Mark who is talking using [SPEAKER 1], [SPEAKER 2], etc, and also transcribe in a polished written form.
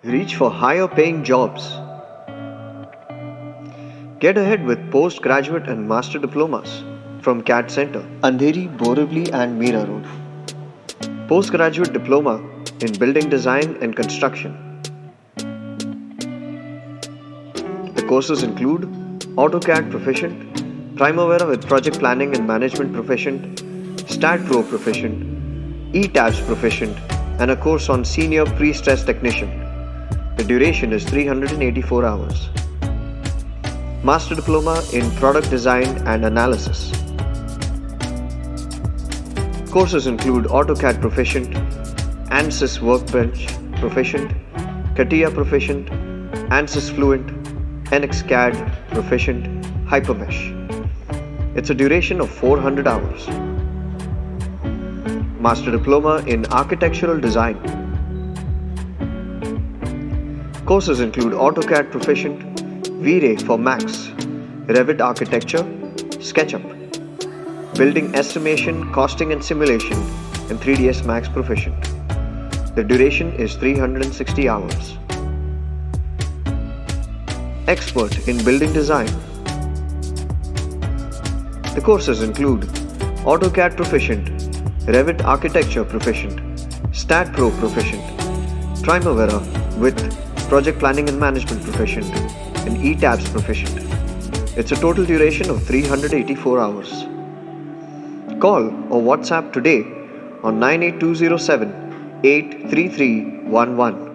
[SPEAKER 1] Reach for higher paying jobs. Get ahead with postgraduate and master diplomas from CADD Centre, Andheri, Borivali and Mira Road. Postgraduate diploma in building design and construction. The courses include AutoCAD Proficient, Primavera with Project Planning and Management Proficient, STAT Pro Proficient, ETABS Proficient, and a course on Senior Pre-Stress Technician. The duration is 384 hours. Master Diploma in Product Design and Analysis. Courses include AutoCAD Proficient, ANSYS Workbench Proficient, CATIA Proficient, ANSYS Fluent, NX-CAD Proficient, Hypermesh. It's a duration of 400 hours. Master Diploma in Architectural Design. Courses include AutoCAD Proficient, V-Ray for Max, Revit Architecture, SketchUp, Building Estimation, Costing and Simulation, and 3ds Max Proficient. The duration is 360 hours. Expert in Building Design. The courses include AutoCAD Proficient, Revit Architecture Proficient, STAT Pro Proficient, Primavera with Project Planning and Management Proficient, and ETABS Proficient. It's a total duration of 384 hours. Call or WhatsApp today on 98207 83311.